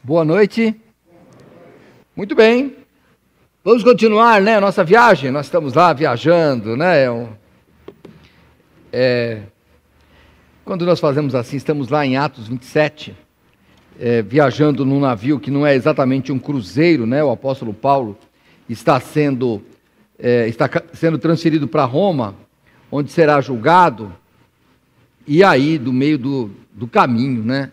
Boa noite. Muito bem. Vamos continuar, né, a nossa viagem. Nós estamos lá viajando, né? Quando nós fazemos assim, estamos lá em Atos 27, viajando num navio que não é exatamente um cruzeiro, né? O apóstolo Paulo está sendo transferido para Roma, onde será julgado. E aí, do meio do caminho, né?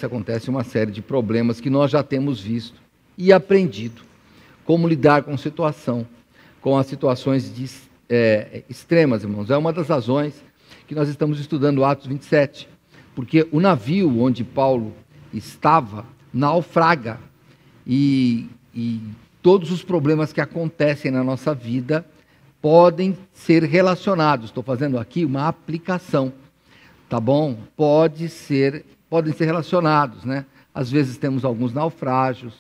Acontece uma série de problemas que nós já temos visto e aprendido como lidar com as situações extremas, irmãos. É uma das razões que nós estamos estudando Atos 27, porque o navio onde Paulo estava naufraga e todos os problemas que acontecem na nossa vida podem ser relacionados. Estou fazendo aqui uma aplicação, tá bom? Podem ser relacionados, né? Às vezes temos alguns naufrágios,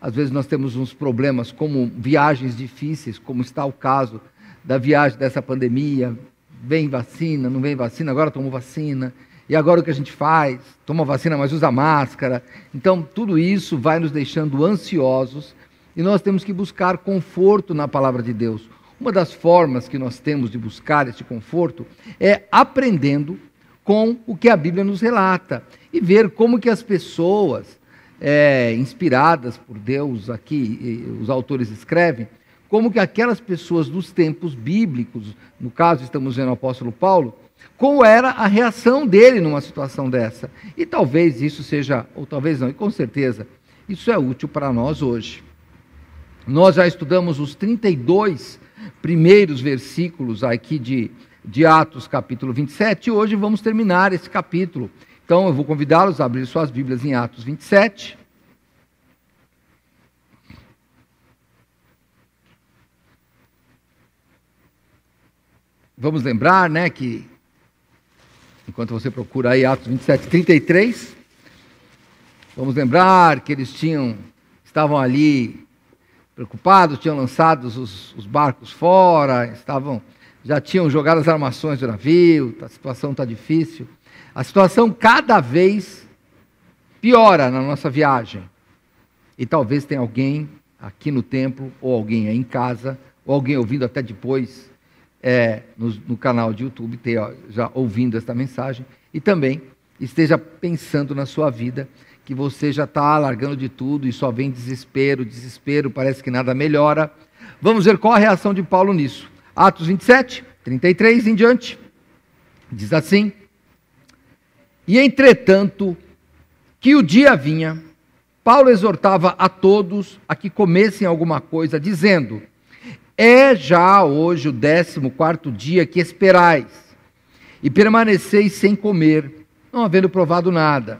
às vezes nós temos uns problemas como viagens difíceis, como está o caso da viagem dessa pandemia. Vem vacina, não vem vacina, agora tomou vacina, e agora o que a gente faz? Toma vacina, mas usa máscara. Então, tudo isso vai nos deixando ansiosos e nós temos que buscar conforto na palavra de Deus. Uma das formas que nós temos de buscar esse conforto é aprendendo com o que a Bíblia nos relata e ver como que as pessoas inspiradas por Deus, aqui os autores escrevem, como que aquelas pessoas dos tempos bíblicos, no caso estamos vendo o apóstolo Paulo, qual era a reação dele numa situação dessa. E talvez isso seja, ou talvez não, e com certeza, isso é útil para nós hoje. Nós já estudamos os 32 primeiros versículos aqui de Atos capítulo 27, e hoje vamos terminar esse capítulo. Então eu vou convidá-los a abrir suas Bíblias em Atos 27. Vamos lembrar, né, que enquanto você procura aí Atos 27, 33, vamos lembrar que eles estavam ali preocupados, tinham lançado os barcos fora, já tinham jogado as armações do navio, a situação está difícil. A situação cada vez piora na nossa viagem. E talvez tenha alguém aqui no templo, ou alguém aí em casa, ou alguém ouvindo até depois no canal de YouTube, já ouvindo esta mensagem, e também esteja pensando na sua vida, que você já está largando de tudo e só vem desespero, parece que nada melhora. Vamos ver qual a reação de Paulo nisso. Atos 27, 33 em diante, diz assim: E entretanto, que o dia vinha, Paulo exortava a todos a que comessem alguma coisa, dizendo: É já hoje o 14º dia que esperais, e permaneceis sem comer, não havendo provado nada.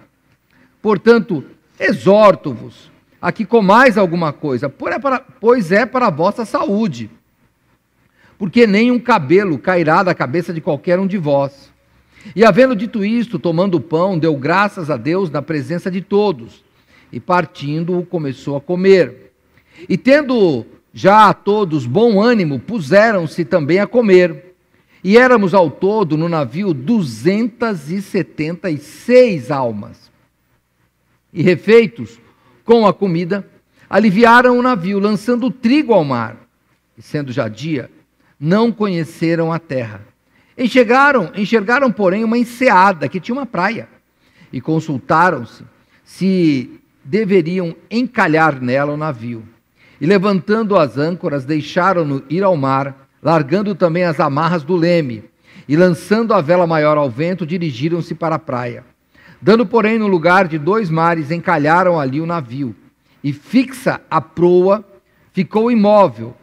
Portanto, exorto-vos a que comais alguma coisa, pois é para a vossa saúde. Porque nem um cabelo cairá da cabeça de qualquer um de vós. E havendo dito isto, tomando o pão, deu graças a Deus na presença de todos, e partindo-o começou a comer. E tendo já todos bom ânimo, puseram-se também a comer. E éramos ao todo no navio 276 almas. E refeitos com a comida, aliviaram o navio, lançando o trigo ao mar. E sendo já dia, não conheceram a terra. Enxergaram, porém, uma enseada que tinha uma praia, e consultaram-se se deveriam encalhar nela o navio. E levantando as âncoras, deixaram-no ir ao mar, largando também as amarras do leme, e lançando a vela maior ao vento, dirigiram-se para a praia. Dando, porém, no lugar de 2 mares, encalharam ali o navio, e fixa a proa, ficou imóvel,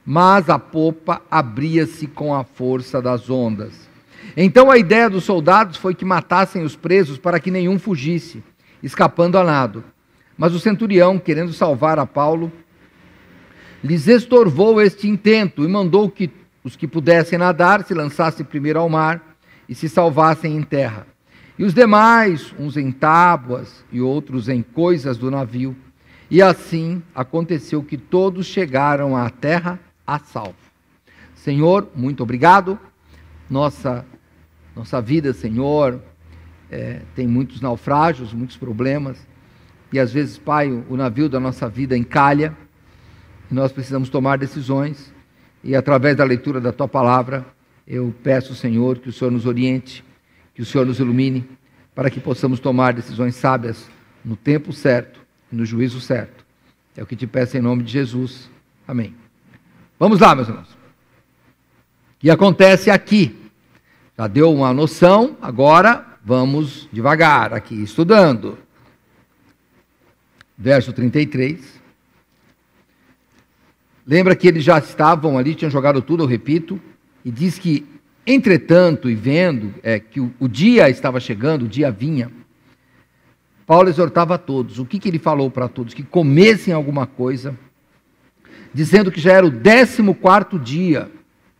mas a popa abria-se com a força das ondas. Então a ideia dos soldados foi que matassem os presos para que nenhum fugisse, escapando a nado. Mas o centurião, querendo salvar a Paulo, lhes estorvou este intento e mandou que os que pudessem nadar se lançassem primeiro ao mar e se salvassem em terra. E os demais, uns em tábuas e outros em coisas do navio. E assim aconteceu que todos chegaram à terra a salvo. Senhor, muito obrigado. Nossa vida, Senhor, tem muitos naufrágios, muitos problemas. e às vezes, Pai, o navio da nossa vida encalha, e nós precisamos tomar decisões, e através da leitura da Tua Palavra, eu peço, Senhor, que o Senhor nos oriente, que o Senhor nos ilumine, para que possamos tomar decisões sábias no tempo certo e no juízo certo. É o que te peço em nome de Jesus. Amém. Vamos lá, meus irmãos. O que acontece aqui? Já deu uma noção, agora vamos devagar aqui, estudando. Verso 33. Lembra que eles já estavam ali, tinham jogado tudo, eu repito, e diz que, entretanto, e vendo que o dia estava chegando, o dia vinha, Paulo exortava a todos. O que ele falou para todos? Que comessem alguma coisa, dizendo que já era o 14º dia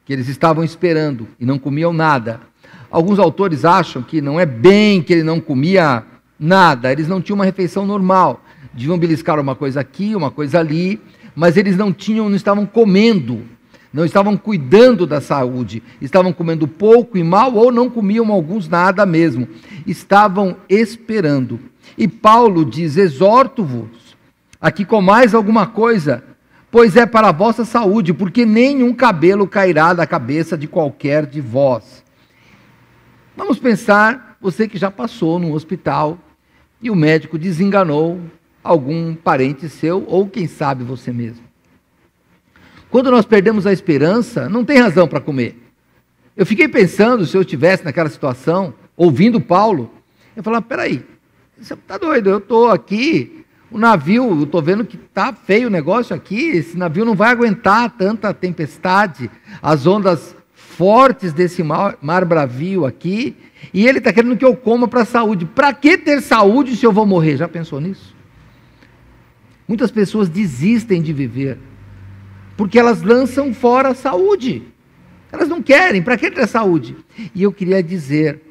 que eles estavam esperando e não comiam nada. Alguns autores acham que não é bem que ele não comia nada, eles não tinham uma refeição normal, deviam beliscar uma coisa aqui, uma coisa ali, mas eles não estavam comendo, não estavam cuidando da saúde, estavam comendo pouco e mal, ou não comiam alguns nada mesmo, estavam esperando. E Paulo diz: exorto-vos a que comais alguma coisa, pois é para a vossa saúde, porque nenhum cabelo cairá da cabeça de qualquer de vós. Vamos pensar, você que já passou num hospital e o médico desenganou algum parente seu, ou quem sabe você mesmo. Quando nós perdemos a esperança, não tem razão para comer. Eu fiquei pensando, se eu estivesse naquela situação, ouvindo Paulo, eu falava: peraí, você está doido, eu estou aqui, o navio, eu estou vendo que está feio o negócio aqui, esse navio não vai aguentar tanta tempestade, as ondas fortes desse mar bravio aqui, e ele está querendo que eu coma para a saúde. Para que ter saúde se eu vou morrer? Já pensou nisso? Muitas pessoas desistem de viver, porque elas lançam fora a saúde. Elas não querem, para que ter saúde? E eu queria dizer,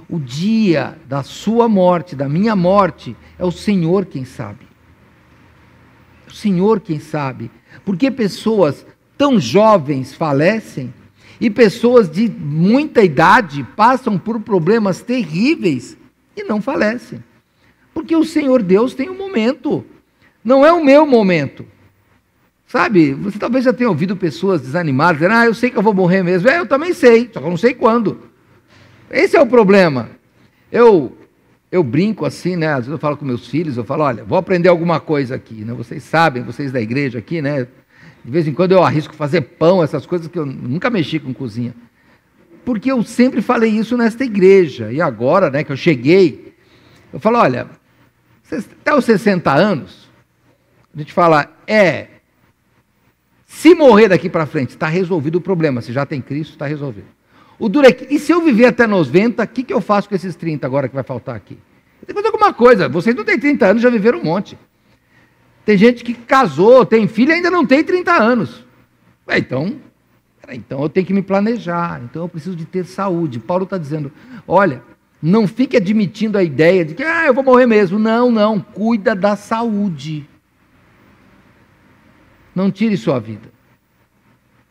o dia da sua morte, da minha morte, é o Senhor quem sabe. O Senhor quem sabe. Porque pessoas tão jovens falecem, e pessoas de muita idade passam por problemas terríveis e não falecem. Porque o Senhor Deus tem um momento, não é o meu momento. Sabe, você talvez já tenha ouvido pessoas desanimadas, dizendo: eu sei que eu vou morrer mesmo. Eu também sei, só que eu não sei quando. Esse é o problema. Eu brinco assim, né? Às vezes eu falo com meus filhos, eu falo: olha, vou aprender alguma coisa aqui, né? Vocês sabem, vocês da igreja aqui, né? De vez em quando eu arrisco fazer pão, essas coisas que eu nunca mexi com cozinha. Porque eu sempre falei isso nesta igreja. E agora, né, que eu cheguei, eu falo: olha, até os 60 anos, a gente fala, se morrer daqui para frente, está resolvido o problema. Se já tem Cristo, está resolvido. O duro é que, e se eu viver até 90, o que eu faço com esses 30 agora que vai faltar aqui? Eu tenho que fazer alguma coisa. Vocês não têm 30 anos, já viveram um monte. Tem gente que casou, tem filho e ainda não tem 30 anos. Então eu tenho que me planejar, então eu preciso de ter saúde. Paulo está dizendo: olha, não fique admitindo a ideia de que eu vou morrer mesmo. Não, cuida da saúde. Não tire sua vida.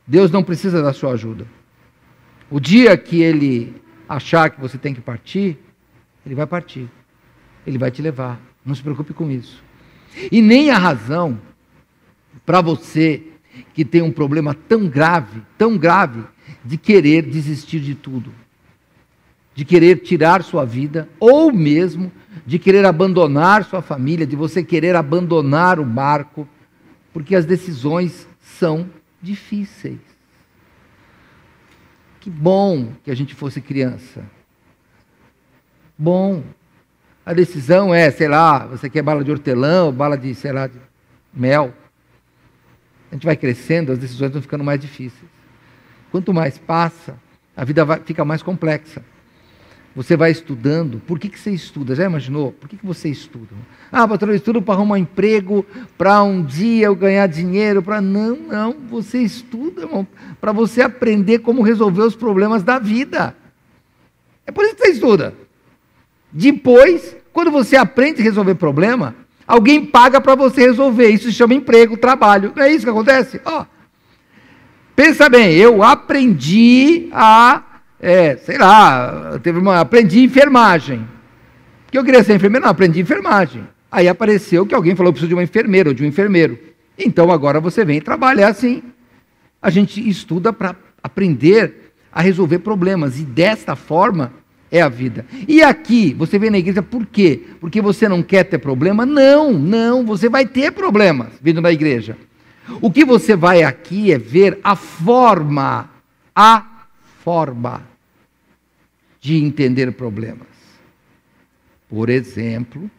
Deus não precisa da sua ajuda. O dia que Ele achar que você tem que partir, Ele vai partir. Ele vai te levar. Não se preocupe com isso. E nem a razão para você que tem um problema tão grave, de querer desistir de tudo. De querer tirar sua vida, ou mesmo de querer abandonar sua família, de você querer abandonar o barco, porque as decisões são difíceis. Que bom que a gente fosse criança. Bom. A decisão é, sei lá, você quer bala de hortelã ou bala de, sei lá, de mel. A gente vai crescendo, as decisões vão ficando mais difíceis. Quanto mais passa, a vida fica mais complexa. Você vai estudando. Por que você estuda? Já imaginou? Por que você estuda? Pastor, eu estudo para arrumar um emprego, para um dia eu ganhar dinheiro. Não. Você estuda, irmão, para você aprender como resolver os problemas da vida. É por isso que você estuda. Depois, quando você aprende a resolver problema, alguém paga para você resolver. Isso se chama emprego, trabalho. Não é isso que acontece? Pensa bem, eu aprendi aprendi enfermagem. Porque eu queria ser enfermeiro? Não, aprendi enfermagem. Aí apareceu que alguém falou, eu preciso de uma enfermeira ou de um enfermeiro. Então agora você vem trabalhar assim. A gente estuda para aprender a resolver problemas, e desta forma é a vida. E aqui, você vem na igreja por quê? Porque você não quer ter problema? Não, você vai ter problemas vindo na igreja. O que você vai aqui é ver a forma de entender problemas. Por exemplo,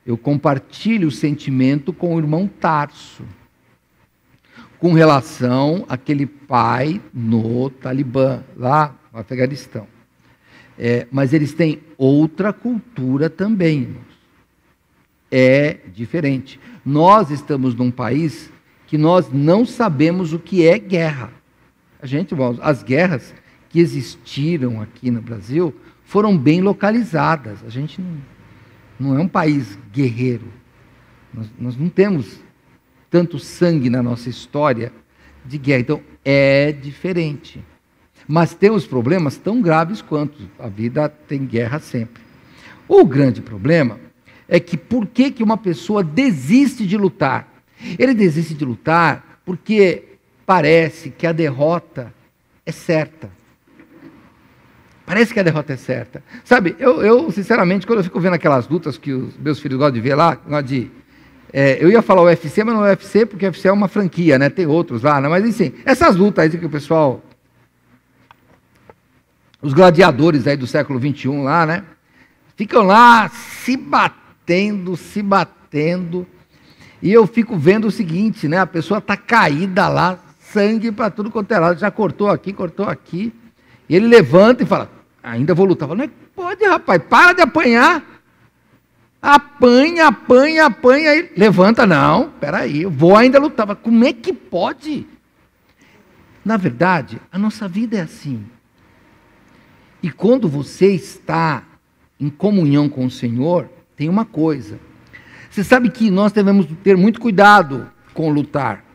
eu compartilho o sentimento com o irmão Tarso, com relação àquele pai no Talibã, lá no Afeganistão. Mas eles têm outra cultura também, irmãos. É diferente. Nós estamos num país que nós não sabemos o que é guerra. Irmãos, as guerras que existiram aqui no Brasil foram bem localizadas. A gente não é um país guerreiro. Nós não temos tanto sangue na nossa história de guerra. Então, é diferente. Mas temos problemas tão graves quanto. A vida tem guerra sempre. O grande problema é que por que uma pessoa desiste de lutar? Ele desiste de lutar porque parece que a derrota é certa. Parece que a derrota é certa. Sabe, eu sinceramente, quando eu fico vendo aquelas lutas que os meus filhos gostam de ver lá, eu ia falar o UFC, mas não é o UFC, porque o UFC é uma franquia, né? Tem outros lá, né? Mas enfim, essas lutas aí que o pessoal, os gladiadores aí do século XXI lá, né? Ficam lá se batendo, e eu fico vendo o seguinte, né? A pessoa está caída lá, sangue para tudo quanto é lado, já cortou aqui, e ele levanta e fala, ainda vou lutar. Não é que pode, rapaz, para de apanhar. Apanha, aí levanta, não, peraí, eu vou ainda lutar. Como é que pode? Na verdade, a nossa vida é assim. E quando você está em comunhão com o Senhor, tem uma coisa. Você sabe que nós devemos ter muito cuidado com lutar.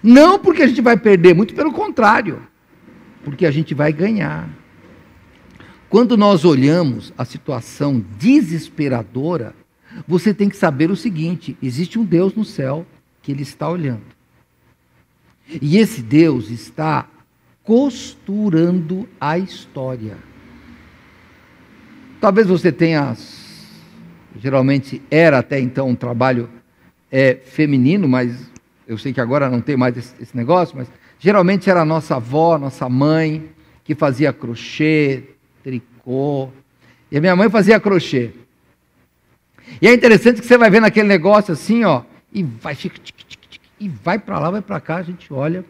Não porque a gente vai perder, muito pelo contrário, porque a gente vai ganhar. Quando nós olhamos a situação desesperadora, você tem que saber o seguinte: existe um Deus no céu que Ele está olhando. E esse Deus está costurando a história. Talvez você tenha, geralmente era até então um trabalho feminino, mas eu sei que agora não tem mais esse negócio, mas geralmente era a nossa avó, nossa mãe, que fazia crochê, tricô. E a minha mãe fazia crochê. E é interessante que você vai vendo aquele negócio assim, ó, e vai, e vai para lá, vai para cá, a gente olha.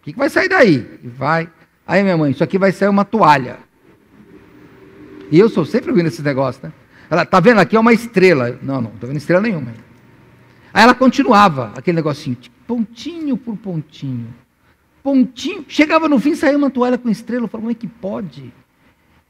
O que vai sair daí? E vai. Aí minha mãe, isso aqui vai sair uma toalha. E eu sou sempre ouvindo esse negócio, né? Ela, tá vendo? Aqui é uma estrela. Não tô vendo estrela nenhuma. Aí ela continuava, aquele negocinho, pontinho por pontinho. Pontinho. Chegava no fim, saía uma toalha com estrela. Eu falava, como é que pode?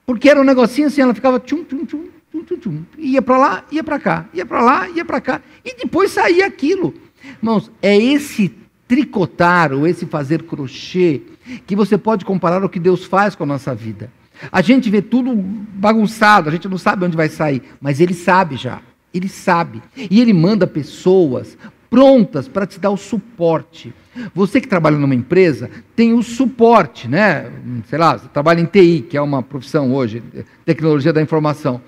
Porque era um negocinho assim, ela ficava tchum, tchum, tchum, tchum, tchum, tchum. Ia para lá, ia para cá. Ia para lá, ia para cá. E depois saía aquilo. Irmãos, é esse tricotar, ou esse fazer crochê, que você pode comparar ao que Deus faz com a nossa vida. A gente vê tudo bagunçado, a gente não sabe onde vai sair, mas Ele sabe já, Ele sabe. E Ele manda pessoas prontas para te dar o suporte. Você que trabalha numa empresa, tem o suporte, né? Sei lá, você trabalha em TI, que é uma profissão hoje, tecnologia da informação.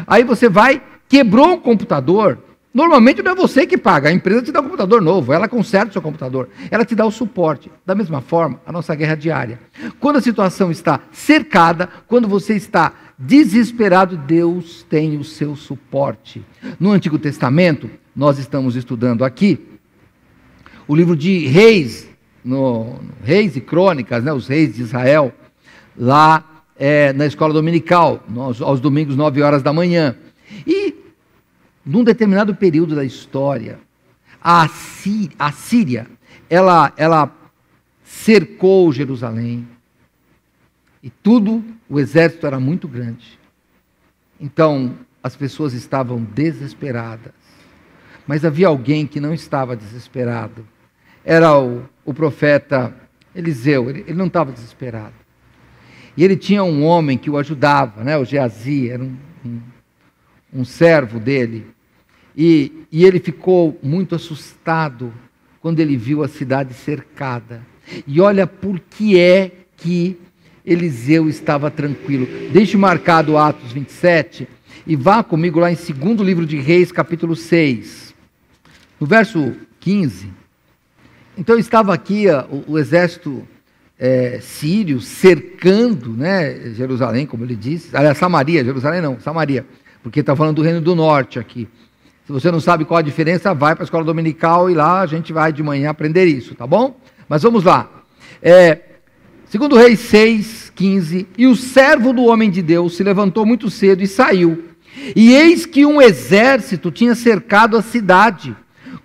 Aí você vai, quebrou um computador, normalmente não é você que paga, a empresa te dá um computador novo, ela conserta o seu computador, ela te dá o suporte. Da mesma forma, a nossa guerra diária. Quando a situação está cercada, quando você está desesperado, Deus tem o seu suporte. No Antigo Testamento, nós estamos estudando aqui o livro de Reis, Reis e Crônicas, né, os reis de Israel, lá na escola dominical, aos domingos, 9 horas da manhã. E num determinado período da história, a Síria, ela cercou Jerusalém, e o exército era muito grande. Então, as pessoas estavam desesperadas. Mas havia alguém que não estava desesperado. Era o profeta Eliseu, ele não estava desesperado. E ele tinha um homem que o ajudava, né, o Geazi, era um servo dele. E ele ficou muito assustado quando ele viu a cidade cercada. E olha por que é que Eliseu estava tranquilo. Deixe marcado Atos 27 e vá comigo lá em 2º livro de Reis, capítulo 6. No verso 15. Então estava aqui o exército sírio cercando, né, Jerusalém, como ele disse. Aliás, Samaria, Jerusalém não, Samaria. Porque está falando do reino do norte aqui. Se você não sabe qual a diferença, vai para a escola dominical e lá a gente vai de manhã aprender isso, tá bom? Mas vamos lá. 2 Reis 6, 15. E o servo do homem de Deus se levantou muito cedo e saiu. E eis que um exército tinha cercado a cidade,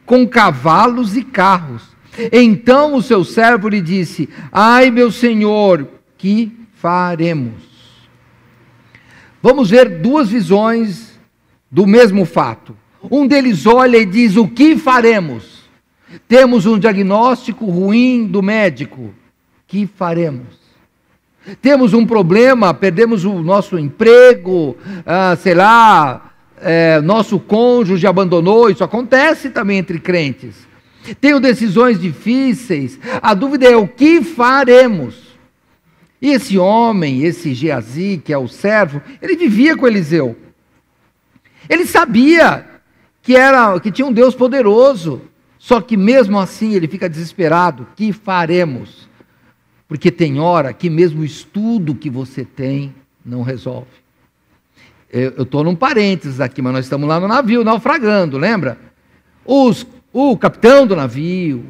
com cavalos e carros. Então o seu servo lhe disse: ai, meu senhor, que faremos? Vamos ver duas visões do mesmo fato. Um deles olha e diz: o que faremos? Temos um diagnóstico ruim do médico. Que faremos? Temos um problema, perdemos o nosso emprego, nosso cônjuge abandonou. Isso acontece também entre crentes. Tenho decisões difíceis. A dúvida é: o que faremos? E esse homem, esse Geazi, que é o servo, ele vivia com Eliseu. Ele sabia que tinha um Deus poderoso. Só que mesmo assim ele fica desesperado. Que faremos? Porque tem hora que mesmo o estudo que você tem não resolve. Eu estou num parênteses aqui, mas nós estamos lá no navio, naufragando, lembra? O capitão do navio,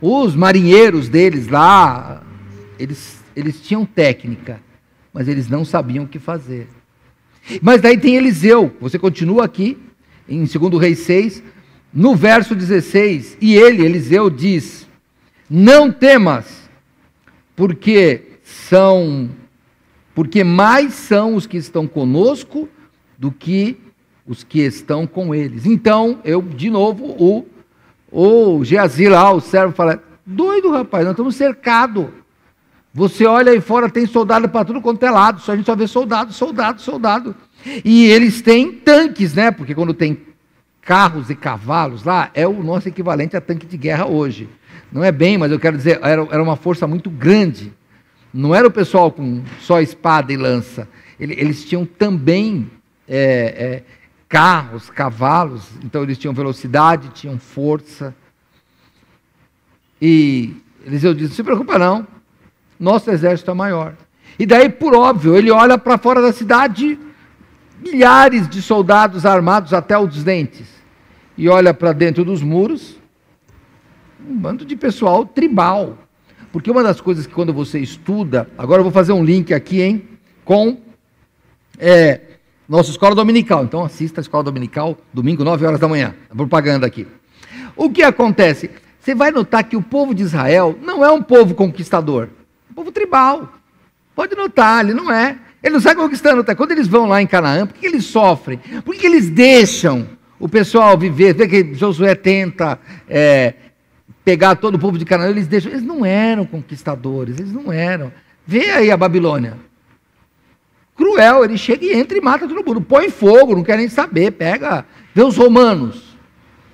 os marinheiros deles lá, eles tinham técnica, mas eles não sabiam o que fazer. Mas daí tem Eliseu, você continua aqui, em 2 Reis 6, no verso 16, e Eliseu diz: não temas, porque mais são os que estão conosco do que os que estão com eles. Então, de novo, o Geazi lá, o servo, fala: doido, rapaz, nós estamos cercados. Você olha aí fora, tem soldado para tudo quanto é lado, a gente só vê soldado. E eles têm tanques, né? Porque quando tem carros e cavalos lá, é o nosso equivalente a tanque de guerra hoje. Não é bem, mas eu quero dizer, era uma força muito grande. Não era o pessoal com só espada e lança. Eles tinham também carros, cavalos, então eles tinham velocidade, tinham força. E Eliseu disse: não se preocupa não, nosso exército é maior. E daí, por óbvio, ele olha para fora da cidade, milhares de soldados armados até os dentes, e olha para dentro dos muros, um bando de pessoal tribal. Porque uma das coisas que quando você estuda, agora eu vou fazer um link aqui, com nossa escola dominical. Então assista a escola dominical, domingo, 9 horas da manhã, a propaganda aqui. O que acontece? Você vai notar que o povo de Israel não é um povo conquistador, é um povo tribal. Pode notar, ele não é. Ele não sai conquistando. Quando eles vão lá em Canaã, por que eles sofrem? Por que eles deixam o pessoal viver? Vê que Josué tenta pegar todo o povo de Canaã, eles deixam. Eles não eram conquistadores, eles não eram. Vê aí a Babilônia. Cruel, ele chega e entra e mata todo mundo. Põe fogo, não quer nem saber, pega. Vê os romanos.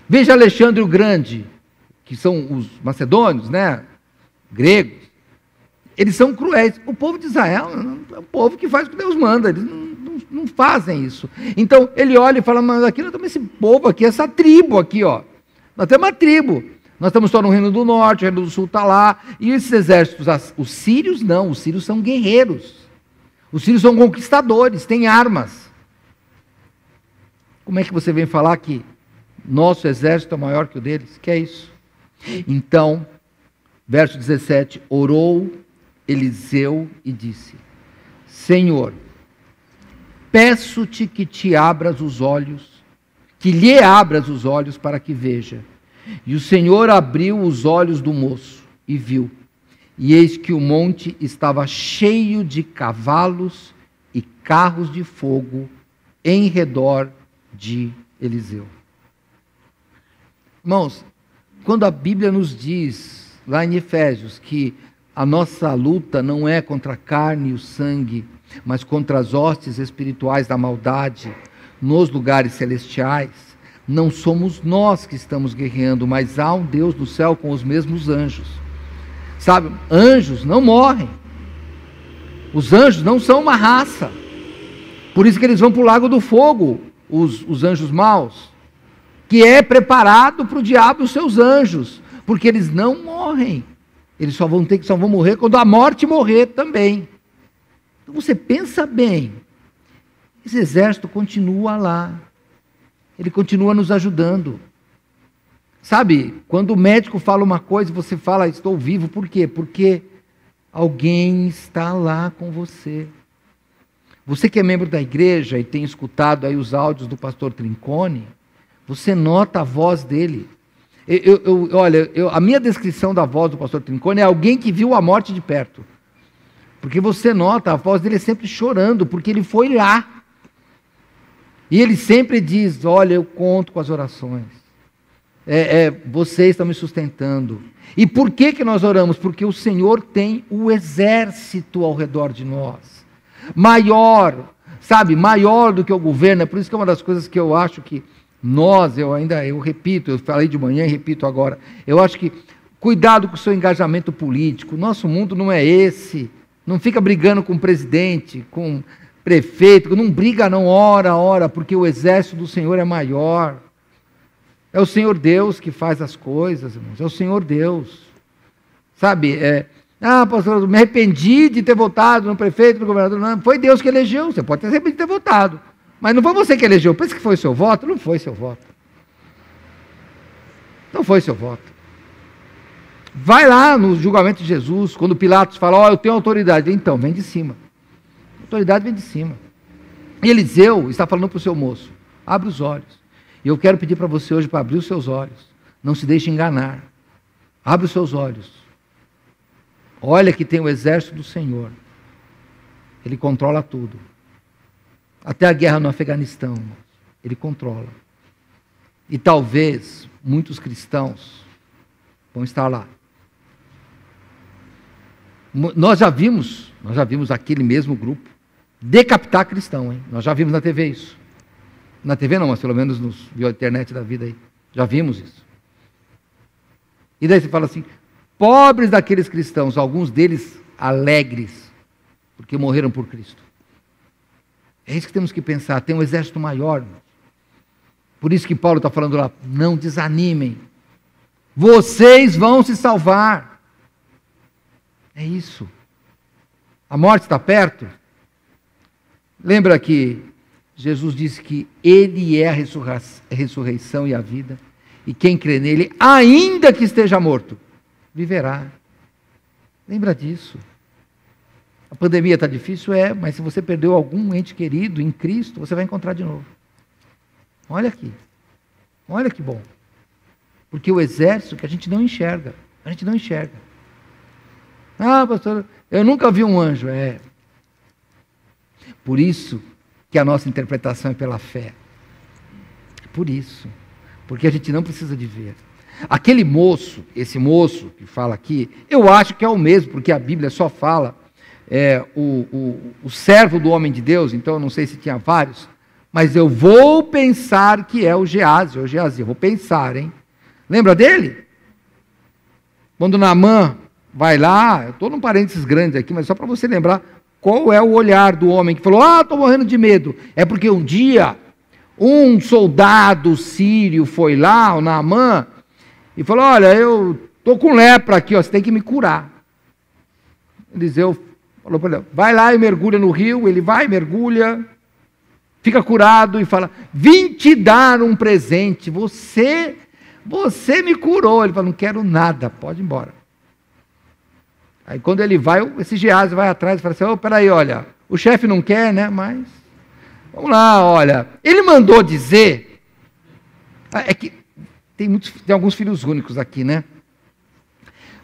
Veja Alexandre o Grande, que são os macedônios, né? Gregos. Eles são cruéis. O povo de Israel é um povo que faz o que Deus manda. Eles não fazem isso. Então, ele olha e fala: mas aqui nós temos esse povo aqui, essa tribo aqui, ó. Nós temos uma tribo. Nós estamos só no Reino do Norte, o Reino do Sul está lá. E esses exércitos, os sírios não. Os sírios são guerreiros. Os sírios são conquistadores, têm armas. Como é que você vem falar que nosso exército é maior que o deles? Que é isso? Então, verso 17, orou Eliseu e disse: Senhor, peço-te que te abras os olhos, que lhe abras os olhos para que veja. E o Senhor abriu os olhos do moço e viu. E eis que o monte estava cheio de cavalos e carros de fogo em redor de Eliseu. Irmãos, quando a Bíblia nos diz, lá em Efésios, que a nossa luta não é contra a carne e o sangue, mas contra as hostes espirituais da maldade nos lugares celestiais, Não somos nós que estamos guerreando, mas há um Deus no céu com os mesmos anjos. Sabe, anjos não morrem. Os anjos não são uma raça. Por isso que eles vão para o lago do fogo, os anjos maus, que é preparado para o diabo e os seus anjos, porque eles não morrem. Eles só vão morrer quando a morte morrer também. Então você pensa bem, esse exército continua lá, ele continua nos ajudando. Sabe, quando o médico fala uma coisa, você fala, estou vivo, por quê? Porque alguém está lá com você. Você que é membro da igreja e tem escutado aí os áudios do pastor Trincone, você nota a voz dele. A minha descrição da voz do pastor Trincone é alguém que viu a morte de perto. Porque você nota, a voz dele é sempre chorando, porque ele foi lá. E ele sempre diz, olha, eu conto com as orações. Vocês estão me sustentando. E por que nós oramos? Porque o Senhor tem o exército ao redor de nós. Maior, sabe, maior do que o governo. É por isso que é uma das coisas que eu acho que eu repito, eu falei de manhã e repito agora. Eu acho que, cuidado com o seu engajamento político. Nosso mundo não é esse. Não fica brigando com o presidente, com o prefeito. Não briga não, ora, porque o exército do Senhor é maior. É o Senhor Deus que faz as coisas, irmãos. É o Senhor Deus. Sabe, pastor, eu me arrependi de ter votado no prefeito, no governador. Não, foi Deus que elegeu. Você pode ter arrependido de ter votado. Mas não foi você que elegeu. Pensa que foi seu voto? Não foi seu voto. Não foi seu voto. Vai lá no julgamento de Jesus, quando Pilatos fala, eu tenho autoridade. Então, vem de cima. A autoridade vem de cima. E Eliseu está falando para o seu moço, abre os olhos. E eu quero pedir para você hoje para abrir os seus olhos. Não se deixe enganar. Abre os seus olhos. Olha que tem o exército do Senhor. Ele controla tudo. Até a guerra no Afeganistão, ele controla. E talvez muitos cristãos vão estar lá. Nós já vimos aquele mesmo grupo decapitar cristão, hein? Nós já vimos na TV isso. Na TV não, mas pelo menos via internet da vida aí. Já vimos isso. E daí você fala assim, pobres daqueles cristãos, alguns deles alegres, porque morreram por Cristo. É isso que temos que pensar, tem um exército maior. Por isso que Paulo está falando lá, não desanimem. Vocês vão se salvar. É isso. A morte está perto. Lembra que Jesus disse que Ele é a ressurreição e a vida. E quem crê nele, ainda que esteja morto, viverá. Lembra disso. A pandemia está difícil? Mas se você perdeu algum ente querido em Cristo, você vai encontrar de novo. Olha aqui. Olha que bom. Porque o exército que a gente não enxerga. A gente não enxerga. Pastor, eu nunca vi um anjo. Por isso que a nossa interpretação é pela fé. Por isso. Porque a gente não precisa de ver. Aquele moço, esse moço que fala aqui, eu acho que é o mesmo, porque a Bíblia só fala o servo do homem de Deus, então eu não sei se tinha vários, mas eu vou pensar que é o Geazi, eu vou pensar, hein? Lembra dele? Quando Naamã vai lá, eu estou num parênteses grande aqui, mas só para você lembrar qual é o olhar do homem que falou, estou morrendo de medo. É porque um dia, um soldado sírio foi lá, o Naamã, e falou, olha, eu estou com lepra aqui, você tem que me curar. Eliseu falou para ele, vai lá e mergulha no rio, ele vai, mergulha, fica curado e fala, vim te dar um presente, você me curou. Ele fala, não quero nada, pode ir embora. Aí quando ele vai, esse Geazi vai atrás e fala assim, peraí, olha, o chefe não quer, né, mas, vamos lá, olha, ele mandou dizer, é que tem alguns filhos únicos aqui, né,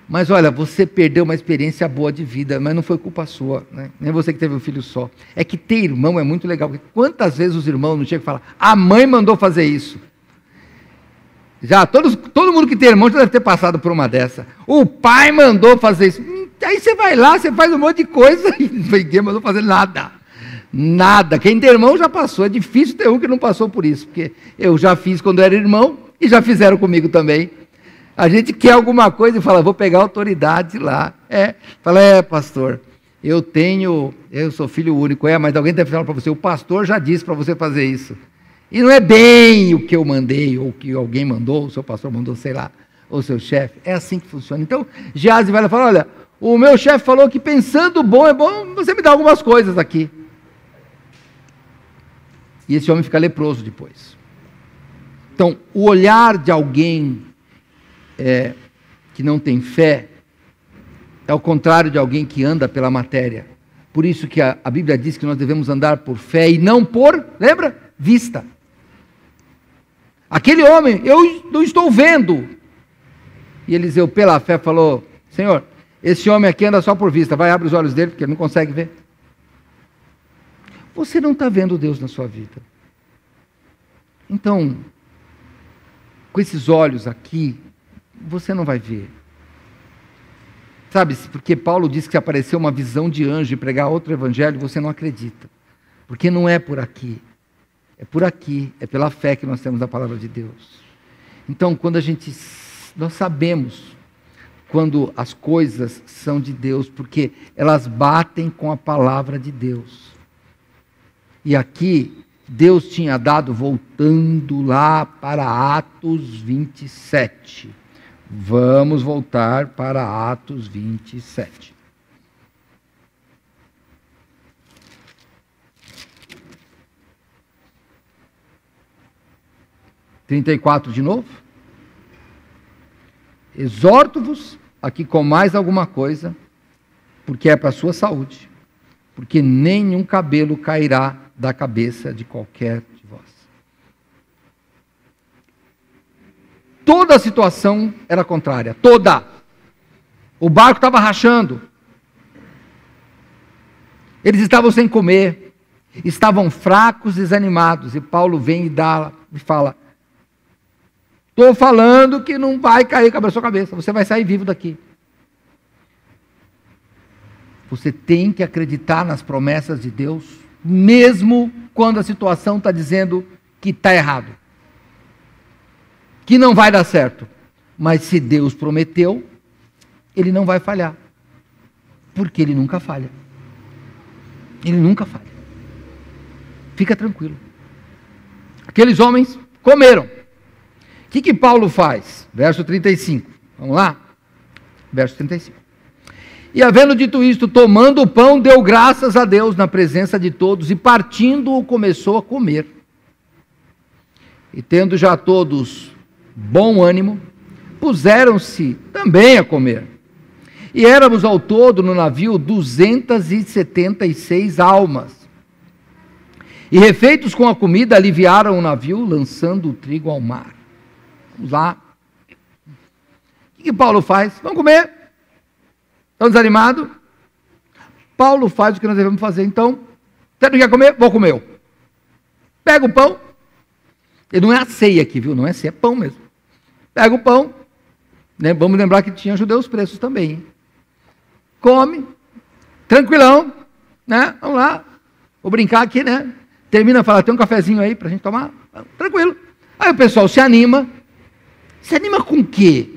mas olha, você perdeu uma experiência boa de vida, mas não foi culpa sua, né? Nem você que teve um filho só. É que ter irmão é muito legal, porque quantas vezes os irmãos não chegam e falam, a mãe mandou fazer isso. Já, todo mundo que tem irmão já deve ter passado por uma dessa. O pai mandou fazer isso. Aí você vai lá, você faz um monte de coisa e ninguém mandou fazer nada. Nada. Quem tem irmão já passou. É difícil ter um que não passou por isso, porque eu já fiz quando era irmão e já fizeram comigo também. A gente quer alguma coisa e fala, vou pegar autoridade lá. Fala, pastor, eu sou filho único, mas alguém deve falar para você, o pastor já disse para você fazer isso. E não é bem o que eu mandei, ou o que alguém mandou, o seu pastor mandou, sei lá, ou o seu chefe. É assim que funciona. Então, Geazi vai lá e fala, olha, o meu chefe falou que pensando bom é bom, você me dá algumas coisas aqui. E esse homem fica leproso depois. Então, o olhar de alguém que não tem fé é ao contrário de alguém que anda pela matéria. Por isso que a Bíblia diz que nós devemos andar por fé e não por, lembra? Vista. Aquele homem, eu não estou vendo. E Eliseu, pela fé, falou, Senhor, esse homem aqui anda só por vista, vai, abre os olhos dele, porque ele não consegue ver. Você não está vendo Deus na sua vida. Então, com esses olhos aqui, você não vai ver. Sabe, porque Paulo disse que se apareceu uma visão de anjo e pregar outro evangelho, você não acredita. Porque não é por aqui. É por aqui, é pela fé que nós temos a palavra de Deus. Então, nós sabemos quando as coisas são de Deus, porque elas batem com a palavra de Deus. E aqui, Deus tinha dado, voltando lá para Atos 27. Vamos voltar para Atos 27. (34) de novo. Exorto-vos a que comais alguma coisa, porque é para a sua saúde, porque nenhum cabelo cairá da cabeça de qualquer de vós. Toda a situação era contrária, toda. O barco estava rachando. Eles estavam sem comer, estavam fracos, desanimados, e Paulo vem e fala, estou falando que não vai cair sobre a sua cabeça, você vai sair vivo daqui. Você tem que acreditar nas promessas de Deus, mesmo quando a situação está dizendo que está errado, que não vai dar certo. Mas se Deus prometeu, Ele não vai falhar, porque Ele nunca falha. Ele nunca falha. Fica tranquilo. Aqueles homens comeram. O que Paulo faz? Verso 35. Vamos lá? Verso 35. E havendo dito isto, tomando o pão, deu graças a Deus na presença de todos, e partindo-o, começou a comer. E tendo já todos bom ânimo, puseram-se também a comer. E éramos ao todo no navio 276 almas. E refeitos com a comida, aliviaram o navio, lançando o trigo ao mar. Vamos lá. O que Paulo faz? Vamos comer. Estão desanimados? Paulo faz o que nós devemos fazer. Então, você não quer comer? Vou comer. Pega o pão. E não é a ceia aqui, viu? Não é ceia, é pão mesmo. Pega o pão. Né? Vamos lembrar que tinha judeus preços também. Hein? Come. Tranquilão. Né? Vamos lá. Vou brincar aqui, né? Termina, fala, tem um cafezinho aí pra gente tomar? Tranquilo. Aí o pessoal se anima. Se anima com o quê?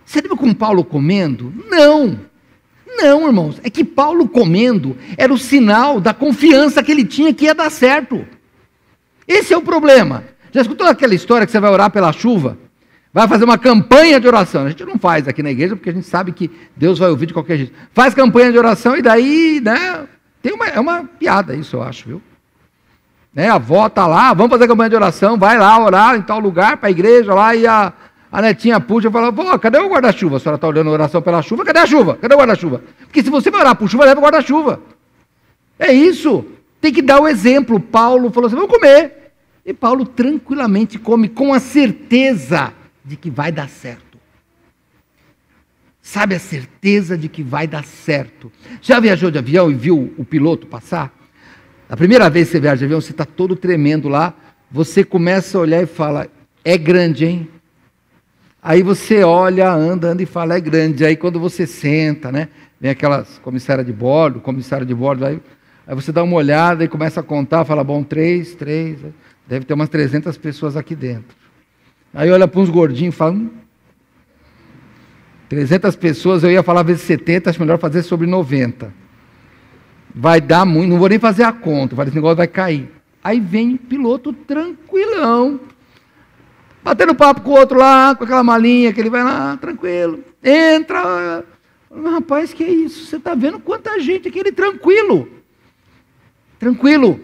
Se anima com Paulo comendo? Não. Não, irmãos. É que Paulo comendo era o sinal da confiança que ele tinha que ia dar certo. Esse é o problema. Já escutou aquela história que você vai orar pela chuva? Vai fazer uma campanha de oração. A gente não faz aqui na igreja porque a gente sabe que Deus vai ouvir de qualquer jeito. Faz campanha de oração e daí, né? É uma piada isso, eu acho, viu? Né, a avó está lá, vamos fazer campanha de oração, vai lá orar em tal lugar, para a igreja lá, e a netinha puxa e fala, vó, cadê o guarda-chuva? A senhora está olhando a oração pela chuva, cadê a chuva? Cadê o guarda-chuva? Porque se você vai orar por chuva, leva o guarda-chuva. É isso, tem que dar o exemplo. Paulo falou assim, vamos comer. E Paulo tranquilamente come, com a certeza de que vai dar certo. Sabe, a certeza de que vai dar certo. Já viajou de avião e viu o piloto passar? A primeira vez que você viaja de avião, você está todo tremendo lá, você começa a olhar e fala, é grande, hein? Aí você olha, anda e fala, é grande. Aí quando você senta, né? Vem aquelas comissário de bordo, aí Aí você dá uma olhada e começa a contar, fala, bom, 3, deve ter umas 300 pessoas aqui dentro. Aí olha para uns gordinhos e fala, 300 pessoas, eu ia falar vezes 70, acho melhor fazer sobre 90. Vai dar muito, não vou nem fazer a conta, esse negócio vai cair. Aí vem o piloto tranquilão, batendo papo com o outro lá, com aquela malinha, que ele vai lá, tranquilo, entra. Rapaz, que é isso? Você está vendo quanta gente aqui, ele tranquilo. Tranquilo.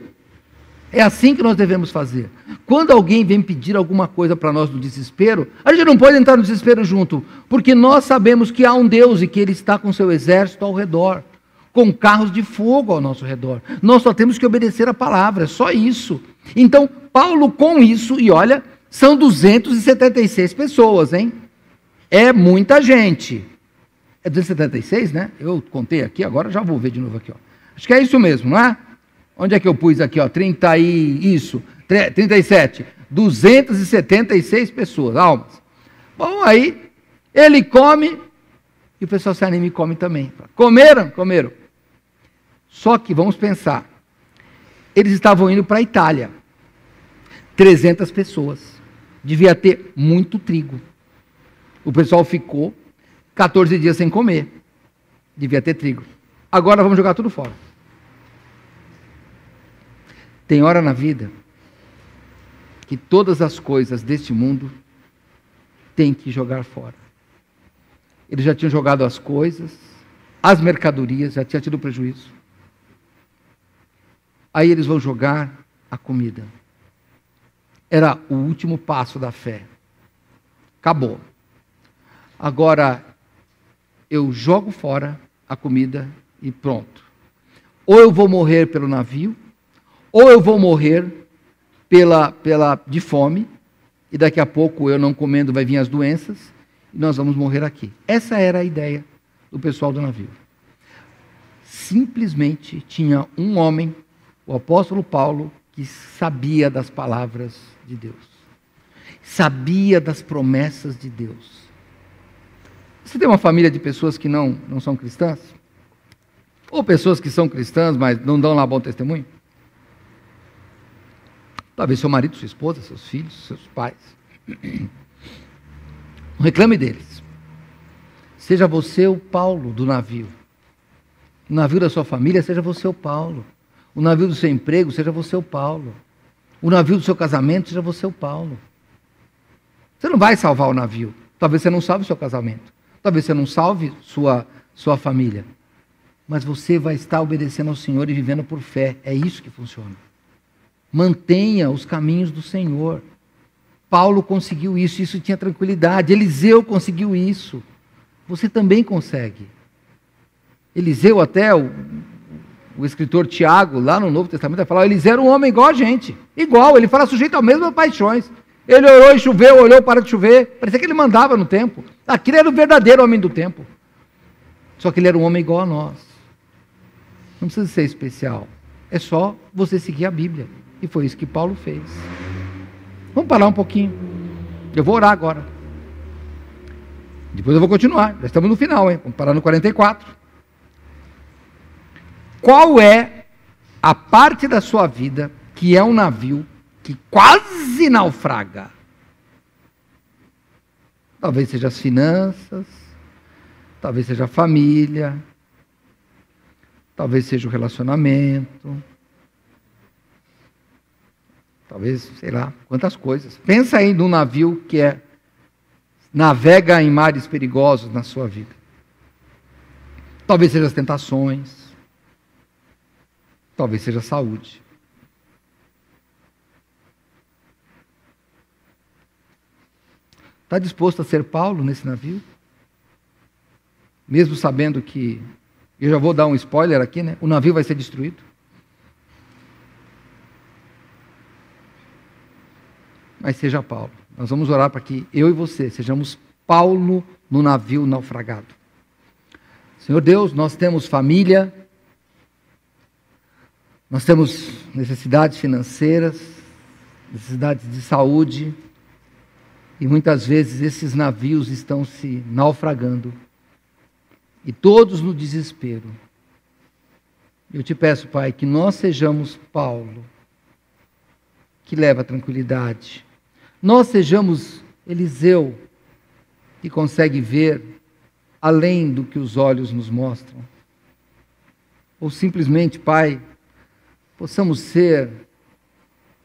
É assim que nós devemos fazer. Quando alguém vem pedir alguma coisa para nós no desespero, a gente não pode entrar no desespero junto, porque nós sabemos que há um Deus e que Ele está com seu exército ao redor, com carros de fogo ao nosso redor. Nós só temos que obedecer a palavra, só isso. Então, Paulo com isso, e olha, são 276 pessoas, hein? É muita gente. É 276, né? Eu contei aqui, agora já vou ver de novo aqui, ó. Acho que é isso mesmo, não é? Onde é que eu pus aqui, ó? 37. 276 pessoas, almas. Bom, aí, ele come, e o pessoal se anima e come também. Comeram? Comeram. Só que, vamos pensar, eles estavam indo para a Itália. 300 pessoas. Devia ter muito trigo. O pessoal ficou 14 dias sem comer. Devia ter trigo. Agora vamos jogar tudo fora. Tem hora na vida que todas as coisas deste mundo tem que jogar fora. Eles já tinham jogado as coisas, as mercadorias, já tinha tido prejuízo. Aí eles vão jogar a comida. Era o último passo da fé. Acabou. Agora, eu jogo fora a comida e pronto. Ou eu vou morrer pelo navio, ou eu vou morrer de fome, e daqui a pouco eu não comendo vai vir as doenças, e nós vamos morrer aqui. Essa era a ideia do pessoal do navio. Simplesmente tinha um homem, o apóstolo Paulo, que sabia das palavras de Deus. Sabia das promessas de Deus. Você tem uma família de pessoas que não são cristãs? Ou pessoas que são cristãs, mas não dão lá bom testemunho? Talvez seu marido, sua esposa, seus filhos, seus pais. Não reclame deles. Seja você o Paulo do navio. O navio da sua família, seja você o Paulo. O navio do seu emprego, seja você o Paulo. O navio do seu casamento, seja você o Paulo. Você não vai salvar o navio. Talvez você não salve o seu casamento. Talvez você não salve sua família. Mas você vai estar obedecendo ao Senhor e vivendo por fé. É isso que funciona. Mantenha os caminhos do Senhor. Paulo conseguiu isso, isso tinha tranquilidade. Eliseu conseguiu isso. Você também consegue. Eliseu até, o escritor Tiago, lá no Novo Testamento, vai falar, Eliseu era um homem igual a gente. Igual, ele fala sujeito às mesmas paixões. Ele orou e choveu, olhou para de chover. Parecia que ele mandava no tempo. Aquele era o verdadeiro homem do tempo. Só que ele era um homem igual a nós. Não precisa ser especial. É só você seguir a Bíblia. E foi isso que Paulo fez. Vamos parar um pouquinho. Eu vou orar agora. Depois eu vou continuar. Já estamos no final, hein? Vamos parar no 44. Qual é a parte da sua vida que é um navio que quase naufraga? Talvez seja as finanças, talvez seja a família, talvez seja o relacionamento, talvez, sei lá, quantas coisas. Pensa aí num navio que navega em mares perigosos na sua vida. Talvez seja as tentações, talvez seja a saúde. Está disposto a ser Paulo nesse navio? Mesmo sabendo que, eu já vou dar um spoiler aqui, né? O navio vai ser destruído. Mas seja Paulo. Nós vamos orar para que eu e você sejamos Paulo no navio naufragado. Senhor Deus, nós temos família, nós temos necessidades financeiras, necessidades de saúde, e muitas vezes esses navios estão se naufragando, e todos no desespero. Eu te peço, Pai, que nós sejamos Paulo, que leva tranquilidade. Nós sejamos Eliseu, que consegue ver além do que os olhos nos mostram. Ou simplesmente, Pai, possamos ser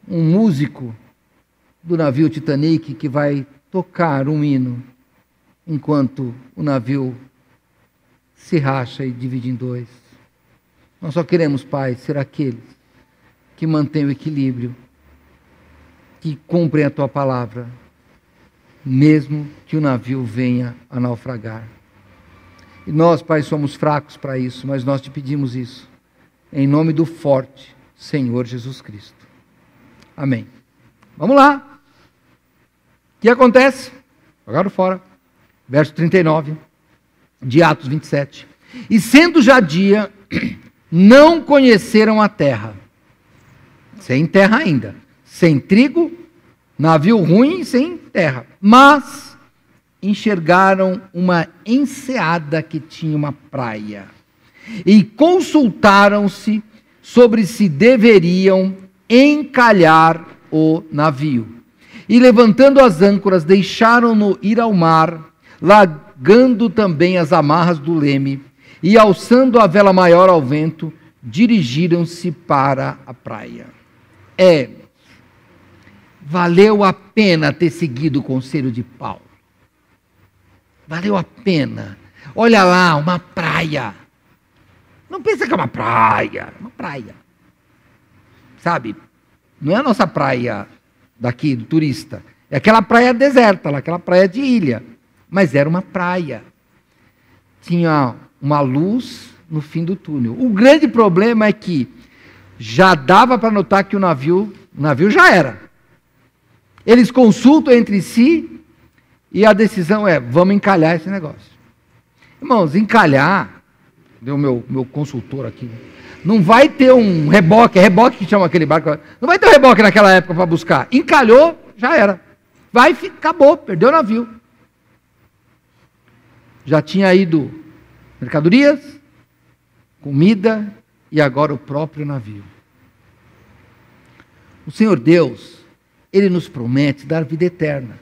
um músico do navio Titanic que vai tocar um hino enquanto o navio se racha e divide em dois. Nós só queremos, Pai, ser aqueles que mantêm o equilíbrio, que cumprem a Tua palavra, mesmo que o navio venha a naufragar. E nós, Pai, somos fracos para isso, mas nós te pedimos isso, em nome do forte Senhor Jesus Cristo. Amém. Vamos lá. O que acontece? Jogaram fora. Verso 39, de Atos 27. E sendo já dia, não conheceram a terra. Sem terra ainda. Sem trigo, navio ruim, sem terra. Mas enxergaram uma enseada que tinha uma praia. E consultaram-se sobre se deveriam encalhar o navio. E levantando as âncoras, deixaram-no ir ao mar, largando também as amarras do leme, e alçando a vela maior ao vento, dirigiram-se para a praia. Valeu a pena ter seguido o conselho de Paulo. Valeu a pena. Olha lá, uma praia. Não pensa que é uma praia. Uma praia. Sabe? Não é a nossa praia daqui, do turista. É aquela praia deserta, aquela praia de ilha. Mas era uma praia. Tinha uma luz no fim do túnel. O grande problema é que já dava para notar que o navio já era. Eles consultam entre si e a decisão é, vamos encalhar esse negócio. Irmãos, encalhar, deu meu consultor aqui, não vai ter um reboque, é reboque que chama aquele barco, não vai ter um reboque naquela época para buscar. Encalhou, já era. Acabou, perdeu o navio. Já tinha ido mercadorias, comida e agora o próprio navio. O Senhor Deus, Ele nos promete dar vida eterna.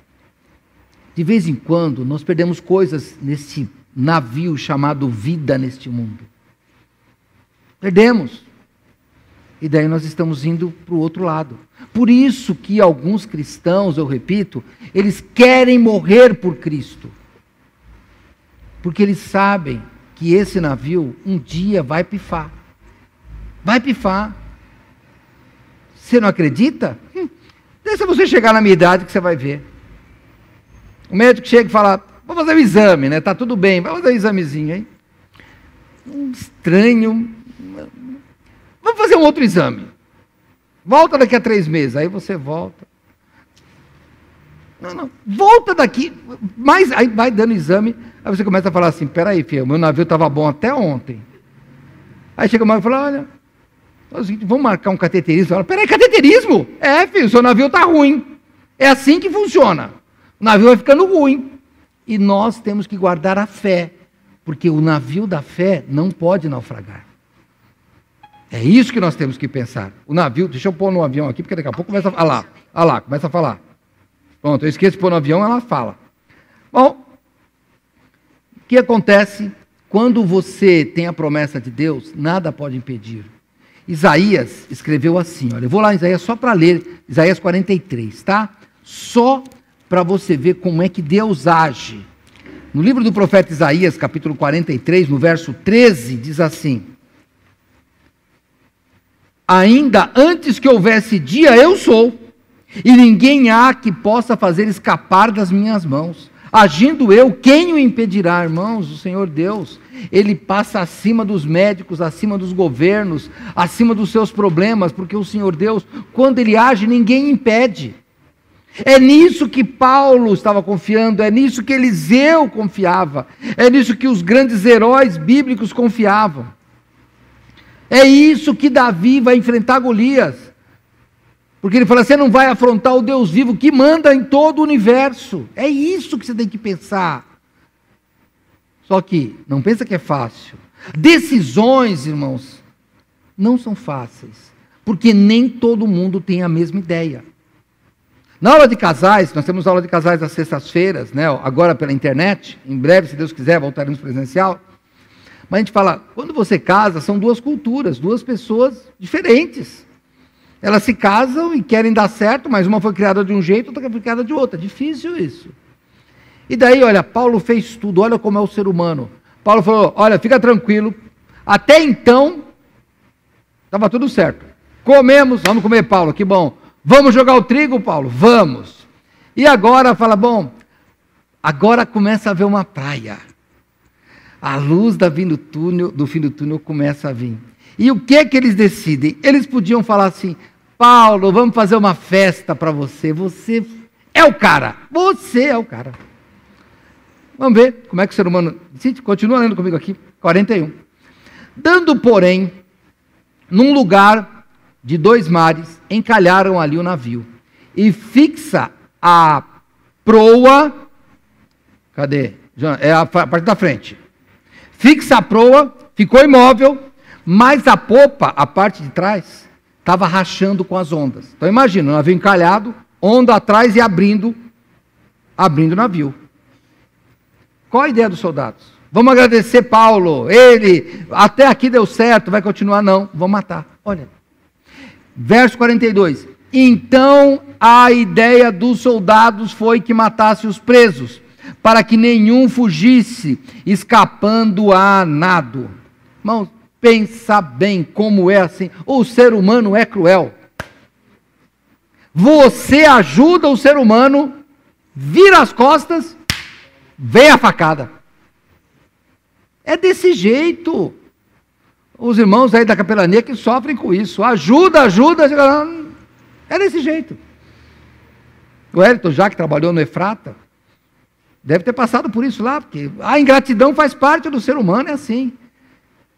De vez em quando, nós perdemos coisas nesse navio chamado vida neste mundo. Perdemos. E daí nós estamos indo para o outro lado. Por isso que alguns cristãos, eu repito, eles querem morrer por Cristo. Porque eles sabem que esse navio um dia vai pifar. Vai pifar. Você não acredita? Deixa você chegar na minha idade que você vai ver. O médico chega e fala, vamos fazer o exame, né? Tá tudo bem, vamos fazer o examezinho, hein? Estranho. Vamos fazer um outro exame. Volta daqui a 3 meses. Aí você volta. Não. Volta daqui. Mas aí vai dando exame. Aí você começa a falar assim, peraí, filho, o meu navio estava bom até ontem. Aí chega o médico e fala, olha, vamos marcar um cateterismo. Fala, peraí, cateterismo? Filho, o seu navio está ruim. É assim que funciona. O navio vai ficando ruim. E nós temos que guardar a fé. Porque o navio da fé não pode naufragar. É isso que nós temos que pensar. O navio, deixa eu pôr no avião aqui, porque daqui a pouco começa a falar. Ah lá, começa a falar. Pronto, eu esqueço de pôr no avião, ela fala. Bom, o que acontece quando você tem a promessa de Deus? Nada pode impedir. Isaías escreveu assim, olha, eu vou lá em Isaías só para ler, Isaías 43, tá? Só para você ver como é que Deus age. No livro do profeta Isaías, capítulo 43, no verso 13, diz assim, ainda antes que houvesse dia, eu sou, e ninguém há que possa fazer escapar das minhas mãos. Agindo eu, quem o impedirá, irmãos? O Senhor Deus, Ele passa acima dos médicos, acima dos governos, acima dos seus problemas, porque o Senhor Deus, quando Ele age, ninguém impede. É nisso que Paulo estava confiando, é nisso que Eliseu confiava, é nisso que os grandes heróis bíblicos confiavam. É isso que Davi vai enfrentar Golias. Porque ele fala, você não vai afrontar o Deus vivo que manda em todo o universo. É isso que você tem que pensar. Só que, não pensa que é fácil. Decisões, irmãos, não são fáceis, porque nem todo mundo tem a mesma ideia. Na aula de casais, nós temos aula de casais às sextas-feiras, né? Agora pela internet, em breve, se Deus quiser, voltaremos presencial. Mas a gente fala, quando você casa, são duas culturas, duas pessoas diferentes. Elas se casam e querem dar certo, mas uma foi criada de um jeito, outra foi criada de outro. É difícil isso. E daí, olha, Paulo fez tudo, olha como é o ser humano. Paulo falou, olha, fica tranquilo, até então, estava tudo certo. Comemos, vamos comer, Paulo, que bom. Vamos jogar o trigo, Paulo? Vamos. E agora, fala, bom, agora começa a haver uma praia. A luz do fim do túnel começa a vir. E o que é que eles decidem? Eles podiam falar assim, Paulo, vamos fazer uma festa para você. Você é o cara. Você é o cara. Vamos ver como é que o ser humano... Continua lendo comigo aqui, 41. Dando, porém, num lugar de 2 mares, encalharam ali o navio. E fixa a proa... Cadê? É a parte da frente. Fixa a proa, ficou imóvel, mas a popa, a parte de trás, estava rachando com as ondas. Então imagina, o navio encalhado, onda atrás e abrindo o navio. Qual a ideia dos soldados? Vamos agradecer Paulo, ele, até aqui deu certo, vai continuar? Não, vamos matar. Olha, verso 42. Então a ideia dos soldados foi que matasse os presos, para que nenhum fugisse, escapando a nado. Irmãos, pensa bem como é assim. O ser humano é cruel. Você ajuda o ser humano, vira as costas, vem a facada. É desse jeito. Os irmãos aí da capelania que sofrem com isso. Ajuda. É desse jeito. O Elton, já que trabalhou no Efrata, deve ter passado por isso lá, porque a ingratidão faz parte do ser humano, é assim.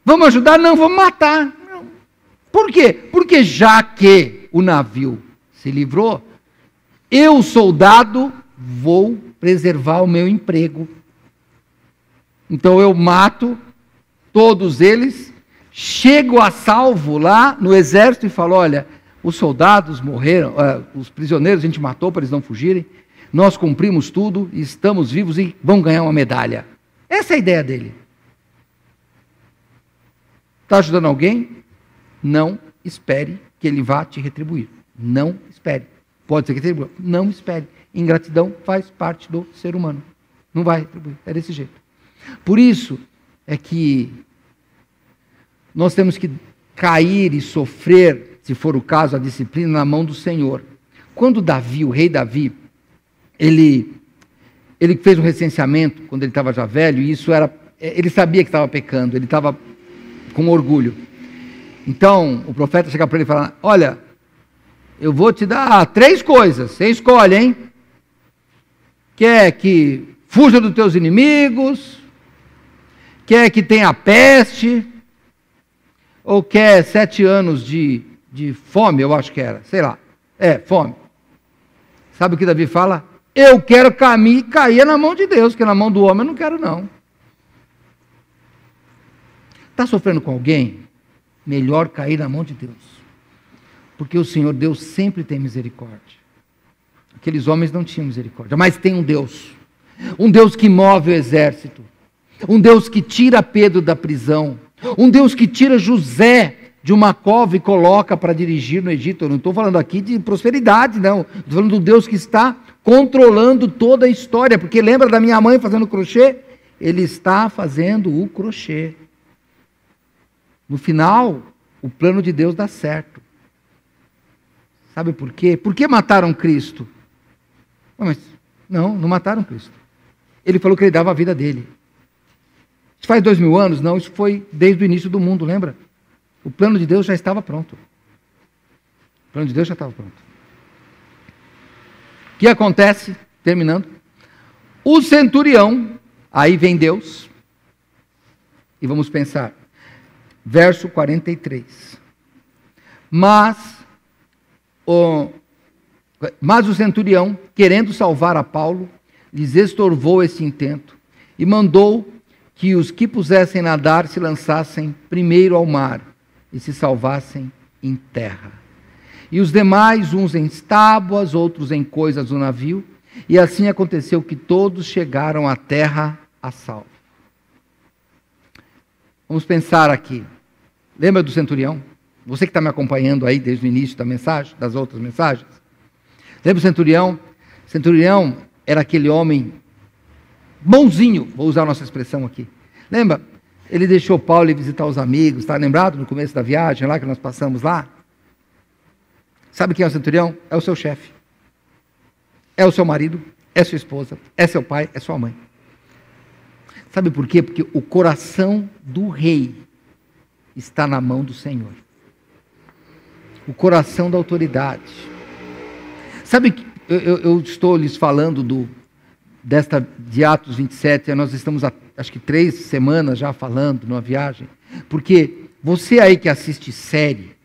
Vamos ajudar? Não, vamos matar. Não. Por quê? Porque já que o navio se livrou, eu, soldado, vou preservar o meu emprego. Então eu mato todos eles, chego a salvo lá no exército e falo, olha, os soldados morreram, os prisioneiros a gente matou para eles não fugirem, nós cumprimos tudo, estamos vivos e vão ganhar uma medalha. Essa é a ideia dele. Está ajudando alguém? Não espere que ele vá te retribuir. Não espere. Pode ser que retribua. Não espere. Ingratidão faz parte do ser humano. Não vai retribuir. É desse jeito. Por isso é que nós temos que cair e sofrer, se for o caso, a disciplina na mão do Senhor. Quando Davi, o rei Davi, ele fez um recenseamento quando ele estava já velho, e isso era, ele sabia que estava pecando, ele estava com orgulho. Então, o profeta chega para ele e fala, olha, eu vou te dar 3 coisas, você escolhe, hein? Quer que fuja dos teus inimigos, quer que tenha peste, ou quer 7 anos de fome, eu acho que era, sei lá, fome. Sabe o que Davi fala? Eu quero cair na mão de Deus, porque na mão do homem eu não quero não. Está sofrendo com alguém? Melhor cair na mão de Deus. Porque o Senhor Deus sempre tem misericórdia. Aqueles homens não tinham misericórdia, mas tem um Deus que move o exército, um Deus que tira Pedro da prisão, um Deus que tira José de uma cova e coloca para dirigir no Egito. Eu não estou falando aqui de prosperidade, não. Estou falando do Deus que está controlando toda a história, porque lembra da minha mãe fazendo crochê? Ele está fazendo o crochê. No final, o plano de Deus dá certo. Sabe por quê? Por que mataram Cristo? Não mataram Cristo. Ele falou que ele dava a vida dele. Isso faz 2000 anos? Não, isso foi desde o início do mundo, lembra? O plano de Deus já estava pronto. O plano de Deus já estava pronto. O que acontece? Terminando. O centurião, aí vem Deus, e vamos pensar, verso 43. Mas o centurião, querendo salvar a Paulo, lhes estorvou esse intento, e mandou que os que pusessem nadar se lançassem primeiro ao mar, e se salvassem em terra. E os demais, uns em tábuas, outros em coisas do navio, e assim aconteceu que todos chegaram à terra a salvo. Vamos pensar aqui. Lembra do centurião? Você que está me acompanhando aí desde o início da mensagem, das outras mensagens. Lembra do centurião? O centurião era aquele homem bonzinho, vou usar a nossa expressão aqui. Lembra? Ele deixou Paulo ir visitar os amigos, está lembrado no começo da viagem lá que nós passamos lá? Sabe quem é o centurião? É o seu chefe. É o seu marido, é sua esposa, é seu pai, é sua mãe. Sabe por quê? Porque o coração do rei está na mão do Senhor. O coração da autoridade. Sabe que eu estou lhes falando de Atos 27, nós estamos acho que 3 semanas já falando numa viagem, porque você aí que assiste série,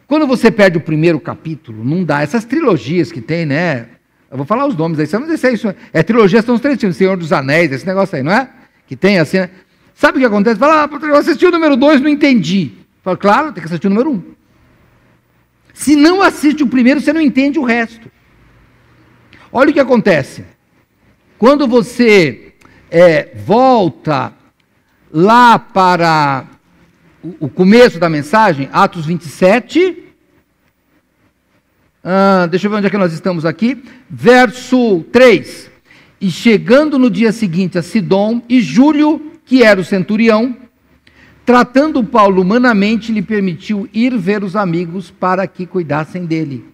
quando você perde o primeiro capítulo, não dá, essas trilogias que tem, né, eu vou falar os nomes aí, você não sei se é trilogia, são os 3 filmes, Senhor dos Anéis, esse negócio aí, não é? Que tem assim, né? Sabe o que acontece? Fala, eu assisti o número 2, não entendi. Fala, claro, tem que assistir o número 1. Se não assiste o primeiro, você não entende o resto. Olha o que acontece. Quando você volta lá para o começo da mensagem, Atos 27, deixa eu ver onde é que nós estamos aqui, verso 3. E chegando no dia seguinte a Sidom, e Júlio, que era o centurião, tratando Paulo humanamente, lhe permitiu ir ver os amigos para que cuidassem dele.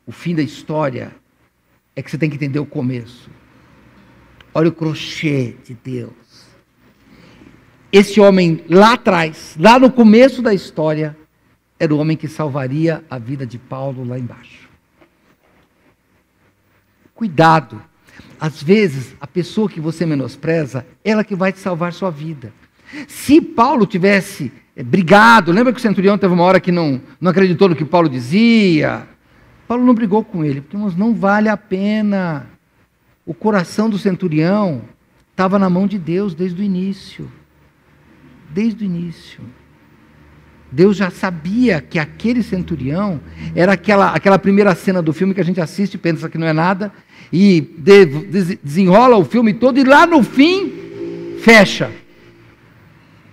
O fim da história é que você tem que entender o começo. Olha o crochê de Deus. Esse homem lá atrás, lá no começo da história, era o homem que salvaria a vida de Paulo lá embaixo. Cuidado. Às vezes, a pessoa que você menospreza, ela que vai te salvar sua vida. Se Paulo tivesse brigado, lembra que o centurião teve uma hora que não acreditou no que Paulo dizia? Paulo não brigou com ele, porque irmãos, não vale a pena. O coração do centurião estava na mão de Deus desde o início. Desde o início. Deus já sabia que aquele centurião era aquela primeira cena do filme que a gente assiste e pensa que não é nada, e desenrola o filme todo, e lá no fim, fecha.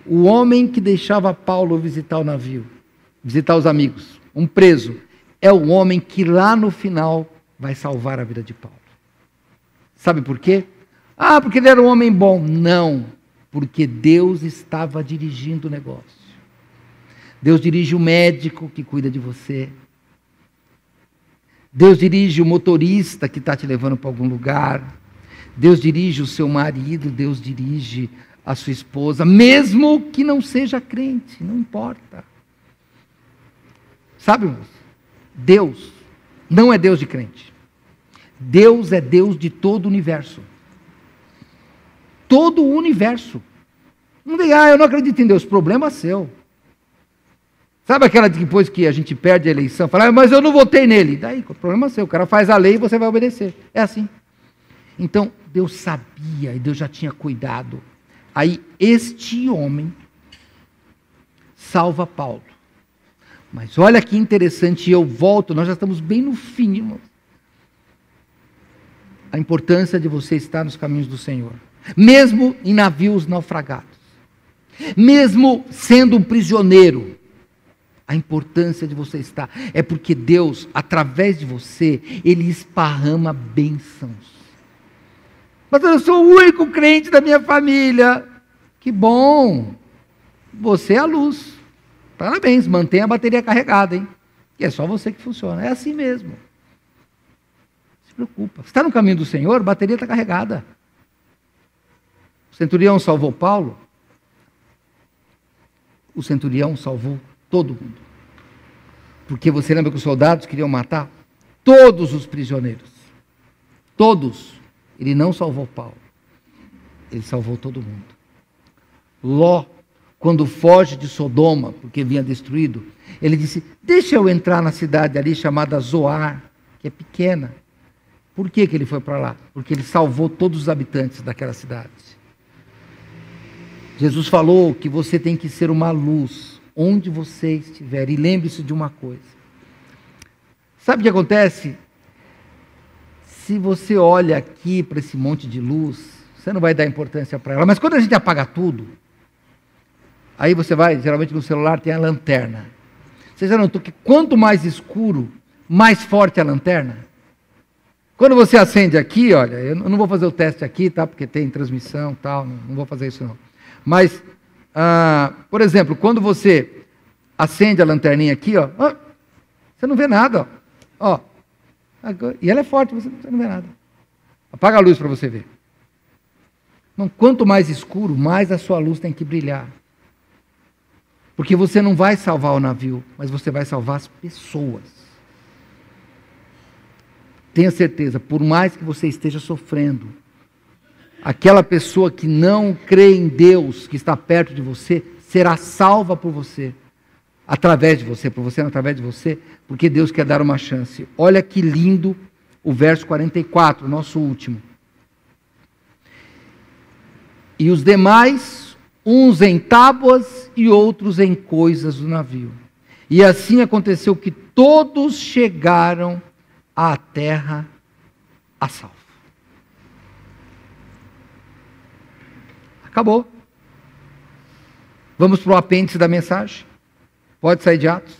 O homem que deixava Paulo visitar o navio, visitar os amigos, um preso, é o homem que lá no final vai salvar a vida de Paulo. Sabe por quê? Porque ele era um homem bom. Não, porque Deus estava dirigindo o negócio. Deus dirige o médico que cuida de você. Deus dirige o motorista que está te levando para algum lugar. Deus dirige o seu marido, Deus dirige a sua esposa, mesmo que não seja crente, não importa. Sabe, irmãos? Deus não é Deus de crente. Deus é Deus de todo o universo. Todo o universo. Não diga, eu não acredito em Deus, problema seu. Sabe aquela de depois que a gente perde a eleição, fala, mas eu não votei nele. Daí, o problema é seu, o cara faz a lei e você vai obedecer. É assim. Então, Deus sabia e Deus já tinha cuidado. Aí, este homem salva Paulo. Mas olha que interessante, eu volto, nós já estamos bem no fim, irmão. A importância de você estar nos caminhos do Senhor. Mesmo em navios naufragados. Mesmo sendo um prisioneiro. A importância de você estar é porque Deus, através de você, Ele esparrama bênçãos. Mas eu sou o único crente da minha família. Que bom! Você é a luz. Parabéns, mantenha a bateria carregada, hein? E é só você que funciona. É assim mesmo. Não se preocupa. Você está no caminho do Senhor, a bateria está carregada. O centurião salvou Paulo. O centurião salvou todo mundo. Porque você lembra que os soldados queriam matar todos os prisioneiros. Todos. Ele não salvou Paulo. Ele salvou todo mundo. Ló, quando foge de Sodoma, porque vinha destruído, ele disse, deixa eu entrar na cidade ali chamada Zoar, que é pequena. Por que ele foi para lá? Porque ele salvou todos os habitantes daquela cidade. Jesus falou que você tem que ser uma luz onde você estiver. E lembre-se de uma coisa. Sabe o que acontece? Se você olha aqui para esse monte de luz, você não vai dar importância para ela. Mas quando a gente apaga tudo, aí você vai, geralmente no celular tem a lanterna. Você já notou que quanto mais escuro, mais forte a lanterna? Quando você acende aqui, olha, eu não vou fazer o teste aqui, tá? Porque tem transmissão e tal, não vou fazer isso não. Mas, por exemplo, quando você acende a lanterninha aqui, ó, você não vê nada, ó. E ela é forte, você não vê nada. Apaga a luz para você ver. Então, quanto mais escuro, mais a sua luz tem que brilhar. Porque você não vai salvar o navio, mas você vai salvar as pessoas. Tenha certeza, por mais que você esteja sofrendo, aquela pessoa que não crê em Deus, que está perto de você, será salva por você, através de você, por você não através de você, porque Deus quer dar uma chance. Olha que lindo o verso 44, nosso último. E os demais, uns em tábuas e outros em coisas do navio. E assim aconteceu que todos chegaram à terra a salvo. Acabou. Vamos para o apêndice da mensagem. Pode sair de Atos.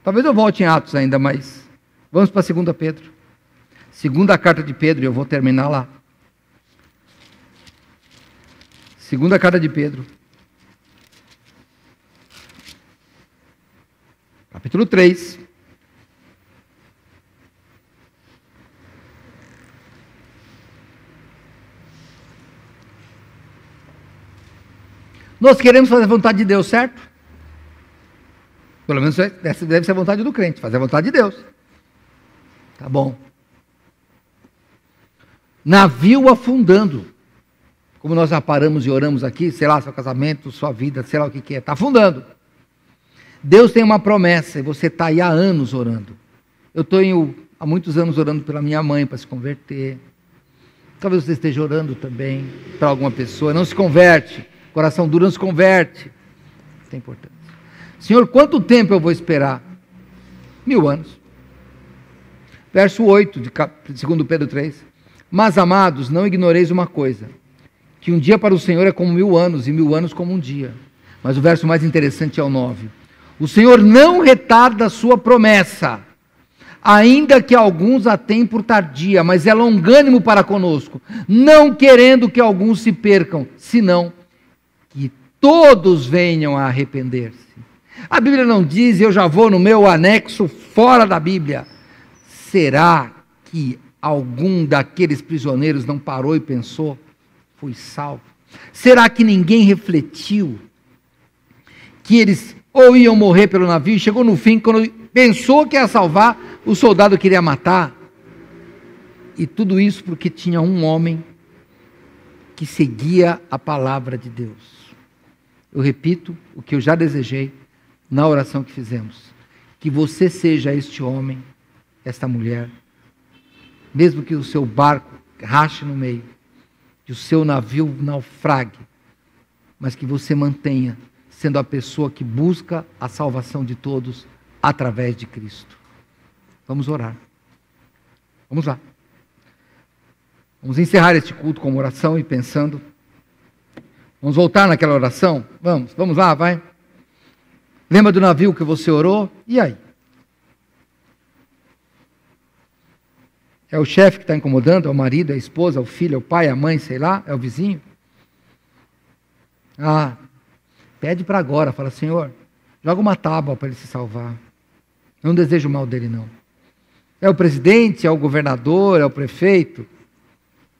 Talvez eu volte em Atos ainda, mas vamos para 2 Pedro. Segunda carta de Pedro, e eu vou terminar lá. Segunda carta de Pedro. Capítulo 3. Nós queremos fazer a vontade de Deus, certo? Pelo menos deve ser a vontade do crente, fazer a vontade de Deus. Tá bom. Navio afundando. Como nós já paramos e oramos aqui, sei lá, seu casamento, sua vida, sei lá o que é, está afundando. Deus tem uma promessa e você está aí há anos orando. Eu estou há muitos anos orando pela minha mãe para se converter. Talvez você esteja orando também para alguma pessoa, não se converte. Coração duro não se converte. Isso é importante. Senhor, quanto tempo eu vou esperar? 1000 anos. Verso 8 de 2 Pedro 3. Mas, amados, não ignoreis uma coisa, que um dia para o Senhor é como 1000 anos, e 1000 anos como um dia. Mas o verso mais interessante é o 9. O Senhor não retarda a sua promessa, ainda que alguns a tenham por tardia, mas é longânimo para conosco, não querendo que alguns se percam, senão que todos venham a arrepender-se. A Bíblia não diz, eu já vou no meu anexo fora da Bíblia. Será que algum daqueles prisioneiros não parou e pensou, fui salvo? Será que ninguém refletiu que eles ou iam morrer pelo navio, e chegou no fim, quando pensou que ia salvar, o soldado queria matar? E tudo isso porque tinha um homem que seguia a palavra de Deus. Eu repito o que eu já desejei na oração que fizemos. Que você seja este homem, esta mulher, mesmo que o seu barco rache no meio, que o seu navio naufrague, mas que você mantenha sendo a pessoa que busca a salvação de todos através de Cristo. Vamos orar. Vamos lá. Vamos encerrar este culto com uma oração e pensando. Vamos voltar naquela oração? Vamos lá, vai. Lembra do navio que você orou? E aí? É o chefe que está incomodando? É o marido, é a esposa, é o filho, é o pai, é a mãe, sei lá? É o vizinho? Pede para agora, fala, Senhor, joga uma tábua para ele se salvar. Eu não desejo o mal dele, não. É o presidente, é o governador, é o prefeito.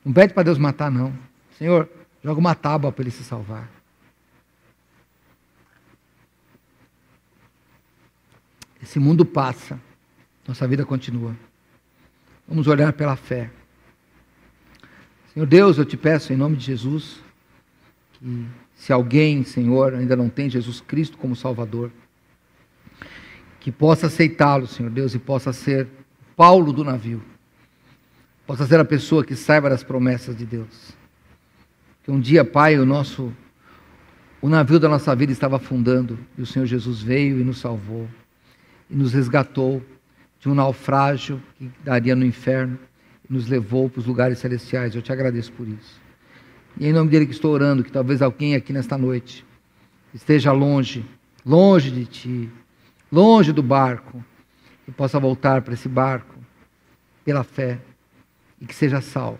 Não pede para Deus matar, não. Senhor, joga uma tábua para ele se salvar. Esse mundo passa, nossa vida continua. Vamos olhar pela fé. Senhor Deus, eu te peço em nome de Jesus, que se alguém, Senhor, ainda não tem Jesus Cristo como Salvador, que possa aceitá-lo, Senhor Deus, e possa ser Paulo do navio, possa ser a pessoa que saiba das promessas de Deus. Que um dia, Pai, o O navio da nossa vida estava afundando e o Senhor Jesus veio e nos salvou e nos resgatou de um naufrágio que daria no inferno e nos levou para os lugares celestiais. Eu te agradeço por isso. E em nome dele que estou orando, que talvez alguém aqui nesta noite esteja longe, longe de ti, longe do barco, e possa voltar para esse barco pela fé e que seja salvo.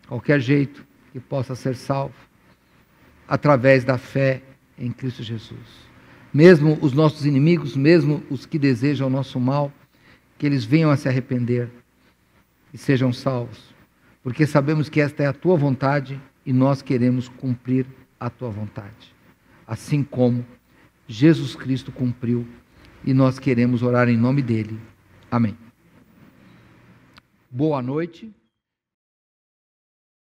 Qualquer jeito que possa ser salvo através da fé em Cristo Jesus. Mesmo os nossos inimigos, mesmo os que desejam o nosso mal, que eles venham a se arrepender e sejam salvos, porque sabemos que esta é a tua vontade e nós queremos cumprir a tua vontade, assim como Jesus Cristo cumpriu, e nós queremos orar em nome dele. Amém. Boa noite.